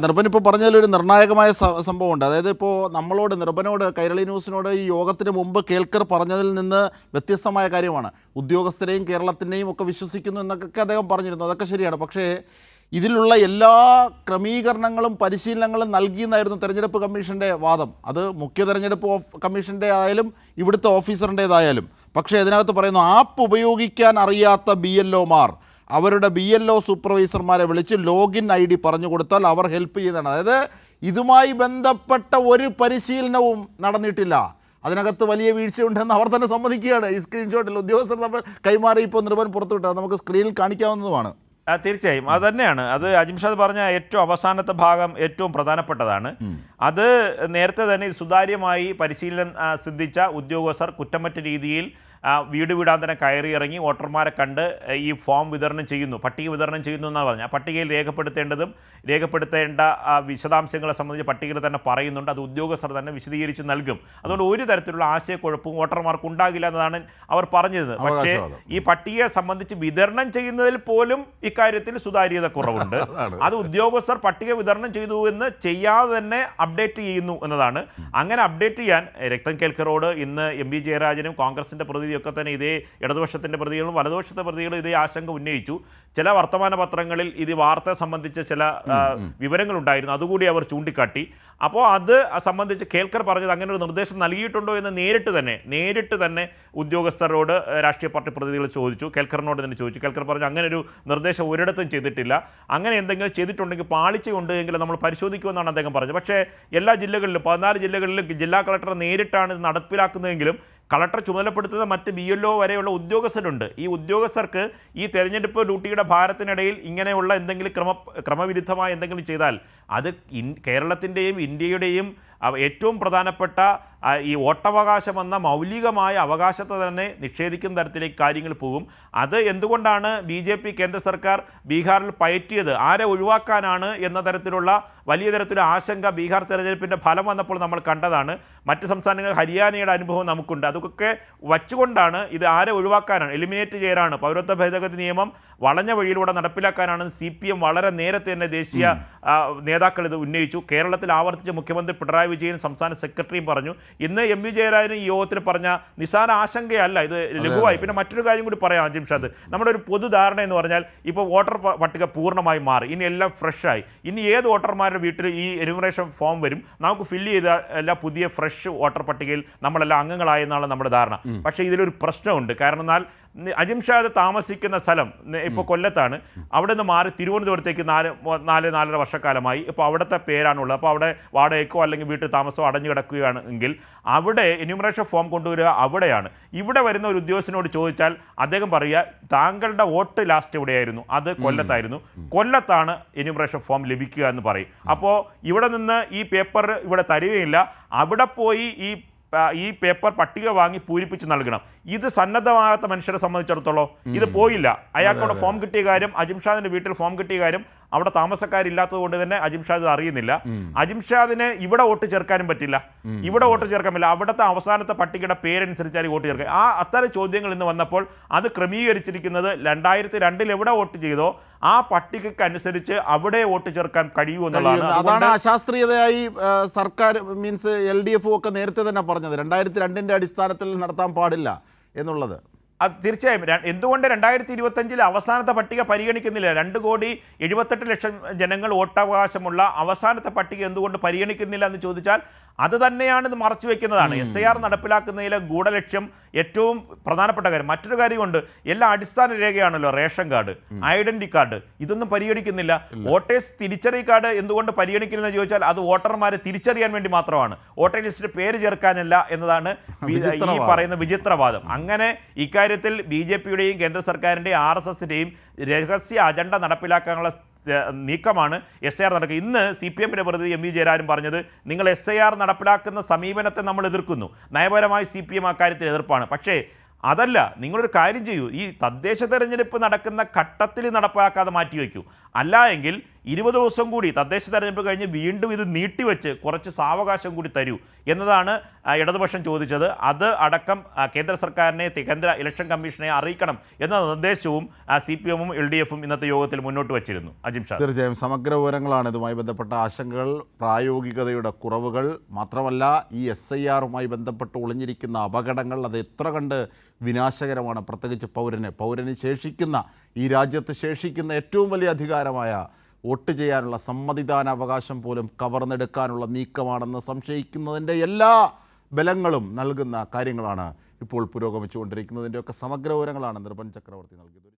നിർഭൻ ഇപ്പോൾ പറഞ്ഞതിലൊരു നിർണായകമായ സംഭവമുണ്ട്. അതായത് ഇപ്പോൾ നിർഭനോട് കൈരളി ന്യൂസിനോട് ഈ യോഗത്തിന് മുമ്പ് കേൾക്കർ പറഞ്ഞതിൽ നിന്ന് വ്യത്യസ്തമായ കാര്യമാണ്. ഉദ്യോഗസ്ഥരെയും കേരളത്തിനെയും ഒക്കെ വിശ്വസിക്കുന്നു എന്നൊക്കെ അദ്ദേഹം പറഞ്ഞിരുന്നു. അതൊക്കെ ശരിയാണ്. പക്ഷേ ഇതിലുള്ള എല്ലാ ക്രമീകരണങ്ങളും പരിശീലനങ്ങളും നൽകിയെന്നായിരുന്നു തെരഞ്ഞെടുപ്പ് കമ്മീഷൻ്റെ വാദം. അത് മുഖ്യ തെരഞ്ഞെടുപ്പ് കമ്മീഷൻ്റെ ആയാലും ഇവിടുത്തെ ഓഫീസറിൻ്റേതായാലും. പക്ഷേ ഇതിനകത്ത് പറയുന്നു, ആപ്പ് ഉപയോഗിക്കാൻ അറിയാത്ത BLOമാർ അവരുടെ BLO സൂപ്പർവൈസർമാരെ വിളിച്ച് ലോഗിൻ ID പറഞ്ഞു കൊടുത്താൽ അവർ ഹെൽപ്പ് ചെയ്യുന്നതാണ്. അതായത് ഇതുമായി ബന്ധപ്പെട്ട ഒരു പരിശീലനവും നടന്നിട്ടില്ല. അതിനകത്ത് വലിയ വീഴ്ചയുണ്ടെന്ന് അവർ തന്നെ സമ്മതിക്കുകയാണ്. ഈ സ്ക്രീൻഷോട്ടിൽ ഉദ്യോഗസ്ഥർ തമ്മിൽ കൈമാറി ഇപ്പോൾ നിർഭൻ പുറത്തുവിട്ടത് നമുക്ക് സ്ക്രീനിൽ കാണിക്കാവുന്നതുമാണ്. തീർച്ചയായും അത് തന്നെയാണ്. അത് അജിംഷാദ് പറഞ്ഞ ഏറ്റവും അവസാനത്തെ ഭാഗം ഏറ്റവും പ്രധാനപ്പെട്ടതാണ്. അത് നേരത്തെ തന്നെ സുതാര്യമായി പരിശീലനം സിദ്ധിച്ച ഉദ്യോഗസ്ഥർ കുറ്റമറ്റ രീതിയിൽ വീട് വീടാന്തരം കയറി ഇറങ്ങി വോട്ടർമാരെ കണ്ട് ഈ ഫോം വിതരണം ചെയ്യുന്നു, പട്ടിക വിതരണം ചെയ്യുന്നു എന്നാണ് പറഞ്ഞത്. ആ പട്ടികയിൽ രേഖപ്പെടുത്തേണ്ട വിശദാംശങ്ങളെ സംബന്ധിച്ച് പട്ടികയിൽ തന്നെ പറയുന്നുണ്ട്. അത് ഉദ്യോഗസ്ഥർ തന്നെ വിശദീകരിച്ച് നൽകും. അതുകൊണ്ട് ഒരു തരത്തിലുള്ള ആശയക്കുഴപ്പവും വോട്ടർമാർക്ക് ഉണ്ടാകില്ല എന്നതാണ് അവർ പറഞ്ഞത്. പക്ഷേ ഈ പട്ടികയെ സംബന്ധിച്ച് വിതരണം ചെയ്യുന്നതിൽ പോലും ഇക്കാര്യത്തിൽ സുതാര്യത കുറവുണ്ട്. അത് ഉദ്യോഗസ്ഥർ പട്ടിക വിതരണം ചെയ്തു എന്ന് ചെയ്യാതെ തന്നെ അപ്ഡേറ്റ് ചെയ്യുന്നു എന്നതാണ്. അങ്ങനെ അപ്ഡേറ്റ് ചെയ്യാൻ രക്തം കേൾക്കറോട് ഇന്ന് MV ജയരാജനും കോൺഗ്രസിൻ്റെ പ്രതിനിധി ഒക്കെ തന്നെ ഇതേ ഇടതുപക്ഷത്തിൻ്റെ പ്രതികളും വലതുപക്ഷത്തെ പ്രതികളും ഇതേ ആശങ്ക ഉന്നയിച്ചു. ചില വർത്തമാന പത്രങ്ങളിൽ ഇത് വാർത്തയെ സംബന്ധിച്ച് ചില വിവരങ്ങളുണ്ടായിരുന്നു, അതുകൂടി അവർ ചൂണ്ടിക്കാട്ടി. അപ്പോൾ അത് സംബന്ധിച്ച് കേൾക്കർ പറഞ്ഞത് അങ്ങനെ ഒരു നിർദ്ദേശം നൽകിയിട്ടുണ്ടോ എന്ന് നേരിട്ട് തന്നെ ഉദ്യോഗസ്ഥരോട് രാഷ്ട്രീയ പാർട്ടി പ്രതിനിധികൾ ചോദിച്ചു. കേൾക്കറിനോട് തന്നെ ചോദിച്ചു. കേൾക്കർ പറഞ്ഞു അങ്ങനെ ഒരു നിർദ്ദേശം ഒരിടത്തും ചെയ്തിട്ടില്ല, അങ്ങനെ എന്തെങ്കിലും ചെയ്തിട്ടുണ്ടെങ്കിൽ പാളിച്ചയുണ്ട് എങ്കിൽ നമ്മൾ പരിശോധിക്കുമെന്നാണ് അദ്ദേഹം പറഞ്ഞത്. പക്ഷേ എല്ലാ ജില്ലകളിലും 14 ജില്ലകളിലും ജില്ലാ കളക്ടർ നേരിട്ടാണ് ഇത് നടപ്പിലാക്കുന്നതെങ്കിലും കളക്ടർ ചുമതലപ്പെടുത്തുന്ന മറ്റ് BLO വരെയുള്ള ഉദ്യോഗസ്ഥരുണ്ട്. ഈ ഉദ്യോഗസ്ഥർക്ക് ഈ തെരഞ്ഞെടുപ്പ് ഡ്യൂട്ടിയുടെ ഭാരത്തിനിടയിൽ ഇങ്ങനെയുള്ള എന്തെങ്കിലും ക്രമവിരുദ്ധമായ എന്തെങ്കിലും ചെയ്താൽ അത് കേരളത്തിൻ്റെയും ഇന്ത്യയുടെയും ഏറ്റവും പ്രധാനപ്പെട്ട ഈ വോട്ടവകാശം എന്ന മൗലികമായ അവകാശത്തെ തന്നെ നിഷേധിക്കുന്ന തരത്തിലേക്ക് കാര്യങ്ങൾ പോകും. അത് എന്തുകൊണ്ടാണ് BJP കേന്ദ്ര സർക്കാർ ബീഹാറിൽ പയറ്റിയത്, ആരെ ഒഴിവാക്കാനാണ് എന്ന തരത്തിലുള്ള വലിയ തരത്തിലുള്ള ആശങ്ക ബീഹാർ തെരഞ്ഞെടുപ്പിൻ്റെ ഫലം വന്നപ്പോൾ നമ്മൾ കണ്ടതാണ്. മറ്റ് സംസ്ഥാനങ്ങൾ ഹരിയാനയുടെ അനുഭവം നമുക്കുണ്ട്. അതൊക്കെ വച്ചുകൊണ്ടാണ് ഇത് ആരെ ഒഴിവാക്കാനാണ്, എലിമിനേറ്റ് ചെയ്യാനാണ്, പൗരത്വ ഭേദഗതി നിയമം വളഞ്ഞ വഴിയിലൂടെ നടപ്പിലാക്കാനാണ് CPM വളരെ നേരത്തെ തന്നെ ദേശീയ നേതാക്കൾ ഇത് ഉന്നയിച്ചു. കേരളത്തിൽ ആവർത്തിച്ച് മുഖ്യമന്ത്രി പിണറായി വിജയൻ സംസ്ഥാന സെക്രട്ടറിയും പറഞ്ഞു. ഇന്ന് MV ജയരാജൻ ഈ യോഗത്തിൽ പറഞ്ഞ നിസാര ആശങ്കയല്ല, ഇത് ലഘുവായി. പിന്നെ മറ്റൊരു കാര്യം കൂടി പറയാം അജിംഷാദ്, നമ്മുടെ ഒരു പൊതുധാരണ എന്ന് പറഞ്ഞാൽ ഇപ്പോൾ വോട്ടർ പട്ടിക പൂർണ്ണമായി മാറി, ഇനി എല്ലാം ഫ്രഷായി. ഇനി ഏത് വോട്ടർമാരുടെ വീട്ടിൽ ഈ എനുമറേഷൻ ഫോം വരും, നമുക്ക് ഫില്ല് ചെയ്ത എല്ലാ പുതിയ ഫ്രഷ് വോട്ടർ പട്ടികയിൽ നമ്മളെല്ലാം അംഗങ്ങളായെന്നാണ് നമ്മുടെ ധാരണ. പക്ഷേ ഇതിലൊരു പ്രശ്നമുണ്ട്. കാരണം എന്നാൽ അജിംഷാദ് താമസിക്കുന്ന സ്ഥലം ഇപ്പോൾ കൊല്ലത്താണ്. അവിടെ നിന്ന് മാറി തിരുവനന്തപുരത്തേക്ക് 4-4.5 വർഷക്കാലമായി. ഇപ്പോൾ അവിടുത്തെ പേരാണുള്ളത്. അപ്പോൾ അവിടെ വാടകയ്ക്കോ അല്ലെങ്കിൽ വീട്ടിൽ താമസമോ അടഞ്ഞു കിടക്കുകയാണെങ്കിൽ അവിടെ എന്യൂമറേഷൻ ഫോം കൊണ്ടുവരിക അവിടെയാണ്. ഇവിടെ വരുന്ന ഒരു ഉദ്യോഗസ്ഥനോട് ചോദിച്ചാൽ അദ്ദേഹം പറയുക, താങ്കളുടെ വോട്ട് ലാസ്റ്റ് എവിടെയായിരുന്നു, അത് കൊല്ലത്തായിരുന്നു, കൊല്ലത്താണ് എന്യൂമറേഷൻ ഫോം ലഭിക്കുക എന്ന് പറയും. അപ്പോൾ ഇവിടെ നിന്ന് ഈ പേപ്പർ ഇവിടെ തരികയില്ല, അവിടെ പോയി ഈ പേപ്പർ പട്ടിക വാങ്ങി പൂരിപ്പിച്ച് നൽകണം. ഇത് സന്നദ്ധമാകാത്ത മനുഷ്യരെ സംബന്ധിച്ചിടത്തോളം ഇത് പോയില്ല. അയാൾക്കവിടെ ഫോം കിട്ടിയ കാര്യം, അജിംഷാദിന്റെ വീട്ടിൽ ഫോം കിട്ടിയ കാര്യം അവിടെ താമസക്കാരില്ലാത്തത് കൊണ്ട് തന്നെ അജിംഷാദ് അറിയുന്നില്ല. അജിംഷാദിന് ഇവിടെ വോട്ട് ചേർക്കാനും പറ്റില്ല, ഇവിടെ വോട്ട് ചേർക്കാൻ പറ്റില്ല, അവിടുത്തെ അവസാനത്തെ പട്ടികയുടെ പേരനുസരിച്ചാണ് വോട്ട് ചേർക്കുക. അത്തരം ചോദ്യങ്ങൾ ഇന്ന് വന്നപ്പോൾ അത് ക്രമീകരിച്ചിരിക്കുന്നത് 2002 എവിടെ വോട്ട് ചെയ്തോ ആ പട്ടികയ്ക്ക് അനുസരിച്ച് അവിടെ വോട്ട് ചേർക്കാൻ കഴിയൂ എന്നുള്ളതാണ്. അതാണ് അശാസ്ത്രീയതയായി സർക്കാർ മീൻസ് LDF ഒക്കെ നേരത്തെ തന്നെ പറഞ്ഞത് 2002 അടിസ്ഥാനത്തിൽ നടത്താൻ പാടില്ല എന്നുള്ളത്. അത് തീർച്ചയായും. എന്തുകൊണ്ട് 2025 അവസാനത്തെ പട്ടിക പരിഗണിക്കുന്നില്ല? 2,78,00,000 ജനങ്ങൾ വോട്ടവകാശമുള്ള അവസാനത്തെ പട്ടിക എന്തുകൊണ്ട് പരിഗണിക്കുന്നില്ല എന്ന് ചോദിച്ചാൽ അത് തന്നെയാണ് ഇത് മറച്ചു വെക്കുന്നതാണ്. SIR നടപ്പിലാക്കുന്നതിലെ ഗൂഢലക്ഷ്യം ഏറ്റവും പ്രധാനപ്പെട്ട കാര്യം. മറ്റൊരു കാര്യമുണ്ട്, എല്ലാ അടിസ്ഥാന രേഖയാണല്ലോ റേഷൻ കാർഡ്, ഐഡന്റിറ്റി കാർഡ്, ഇതൊന്നും പരിഗണിക്കുന്നില്ല. വോട്ടേഴ്സ് തിരിച്ചറിയൽ കാർഡ് എന്തുകൊണ്ട് പരിഗണിക്കുന്നില്ലെന്ന് ചോദിച്ചാൽ അത് വോട്ടർമാരെ തിരിച്ചറിയാൻ വേണ്ടി മാത്രമാണ്, വോട്ടർ ലിസ്റ്റിൽ പേര് ചേർക്കാനല്ല എന്നതാണ് ഈ പറയുന്ന വിചിത്രവാദം. അങ്ങനെ ഇക്കാര്യത്തിൽ BJPയുടെയും കേന്ദ്ര സർക്കാരിൻ്റെയും RSSൻ്റെയും രഹസ്യ അജണ്ട നടപ്പിലാക്കാനുള്ള നീക്കമാണ് SIR നടക്കുക. ഇന്ന് CPMൻ്റെ പ്രതിനിധി MV ജയരാജൻ പറഞ്ഞത്, നിങ്ങൾ SIR നടപ്പിലാക്കുന്ന സമീപനത്തെ നമ്മൾ എതിർക്കുന്നു, നയപരമായി CPM അക്കാര്യത്തിൽ എതിർപ്പാണ്. പക്ഷേ അതല്ല, നിങ്ങളൊരു കാര്യം ചെയ്യൂ, ഈ തദ്ദേശ തെരഞ്ഞെടുപ്പ് നടക്കുന്ന ഘട്ടത്തിൽ നടപ്പാക്കാതെ മാറ്റിവെക്കൂ. അല്ല എങ്കിൽ 20 ദിവസം കൂടി തദ്ദേശ തെരഞ്ഞെടുപ്പ് കഴിഞ്ഞ് വീണ്ടും ഇത് നീട്ടിവെച്ച് കുറച്ച് സാവകാശം കൂടി തരൂ എന്നതാണ് ഇടതുപക്ഷം ചോദിച്ചത്. അത് അടക്കം കേന്ദ്ര സർക്കാരിനെ, കേന്ദ്ര ഇലക്ഷൻ കമ്മീഷനെ അറിയിക്കണം എന്ന നിർദ്ദേശവും CPM-ഉം LDF-ഉം ഇന്നത്തെ യോഗത്തിൽ മുന്നോട്ട് വച്ചിരുന്നു. അജിംഷാദ്, തീർച്ചയായും സമഗ്ര വിവരങ്ങളാണ് ഇതുമായി ബന്ധപ്പെട്ട ആശങ്കകൾ, പ്രായോഗികതയുടെ കുറവുകൾ, മാത്രമല്ല ഈ SIR-ഉമായി ബന്ധപ്പെട്ട് ഒളിഞ്ഞിരിക്കുന്ന അപകടങ്ങൾ, അത് എത്ര കണ്ട് വിനാശകരമാണ്. പ്രത്യേകിച്ച് പൗരന് ശേഷിക്കുന്ന, ഈ രാജ്യത്ത് ശേഷിക്കുന്ന ഏറ്റവും വലിയ അധികാരമായ വോട്ട് ചെയ്യാനുള്ള സമ്മതിദാനാവകാശം പോലും കവർന്നെടുക്കാനുള്ള നീക്കമാണെന്ന് സംശയിക്കുന്നതിൻ്റെ എല്ലാ ബലങ്ങളും നൽകുന്ന കാര്യങ്ങളാണ് ഇപ്പോൾ പുരോഗമിച്ചുകൊണ്ടിരിക്കുന്നതിൻ്റെയൊക്കെ സമഗ്ര വിവരങ്ങളാണ് നിർഭൻ ചക്രവർത്തി നൽകിയത്.